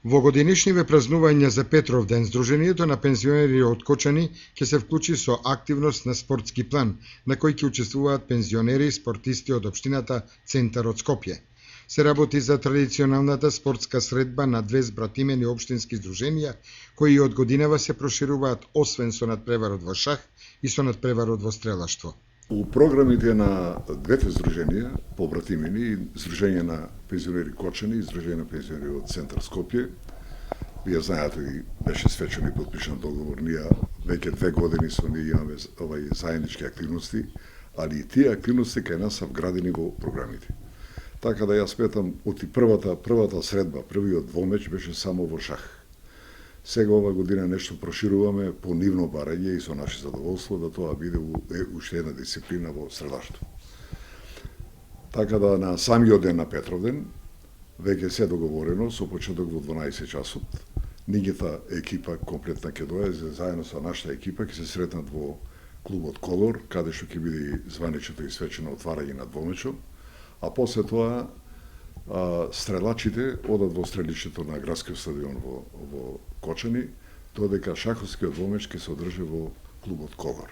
Во годинишниве празнувања за Петровден, Сдруженијето на пензионери од Кочани ќе се вклучи со активност на спортски план, на кој ќе учествуваат пензионери и спортисти од општината Центар од Скопје. Се работи за традиционалната спортска средба на две збратимени општински здруженија, кои од годинава се прошируваат освен со надпреварот во шах и со надпреварот во стрелаштво. У програмите на двете здруженија, побратимени, Здружение на пензионери Кочани и Здружение на пензионери од Центар Скопје, вие знаете и беше свечен и подпишан договор, ние веќе 2 години имаме заеднички активности, али и тие активности кај нас се вградени во програмите. Така да јас сметам, од првата средба, првиот двомеч беше само во шах. Сега ова година нешто прошируваме по нивно барање и со наше задоволство да тоа биде уште една дисциплина во средаштво. Така да на самиот ден на Петровден веќе се договорено со почеток во 12 часот. Нигата екипа комплетна ќе дојде заедно со нашата екипа ќе се сретнат во клубот Колор, каде што ќе биде и званичното и свечено отварање на двомечот, а после тоа стрелачите одат во стрелишето на градскиот стадион во Кочани, додека шаховскиот двомеч ќе се одржи во клубот Колор.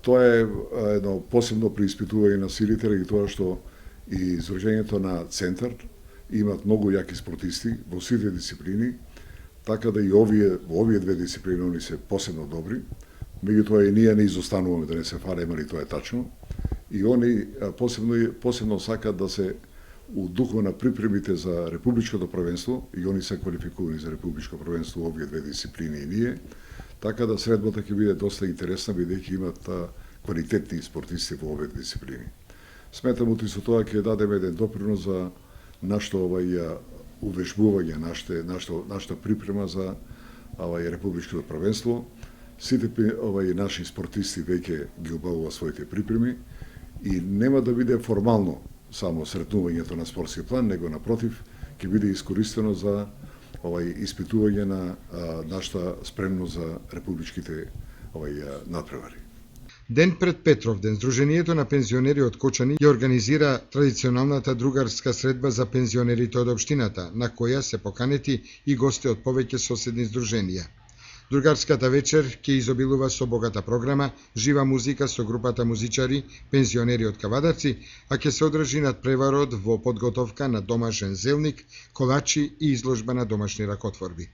Тоа е едно посебно преиспитување на силите, ради тоа што и Здружењето на Центар имат многу јаки спортисти во сите дисциплини, така да и во овие две дисциплини они се посебно добри. Меѓутоа и ние не изостануваме, да не се фалеме, али тоа е тачно. И они посебно сакат да се у духот на припремите за републичкото првенство, и они се квалификувани за републичко првенство овие две дисциплини и ние, така да средбата ќе биде доста интересна, бидејќи имат квалитетни спортисти во овие дисциплини. Сметам и со тоа ќе дадеме еден допринос за нашето увежбување, нашата припрема за републичкото првенство. Сите наши спортисти веќе ги обавува своите припреми и нема да биде формално само сретнувањето на спортски план, него напротив ќе биде искористено за испитување на нашата спремност за републичките надпревари. Ден пред Петровден, Сдруженијето на пензионери од Кочани ја организира традиционалната другарска средба за пензионерите од општината, на која се поканети и гости од повеќе соседни здруженија. Другарската вечер ќе изобилува со богата програма, жива музика со групата музичари, пензионери од Кавадарци, а ќе се одржи надпреварот во подготовка на домашен зелник, колачи и изложба на домашни ракотворби.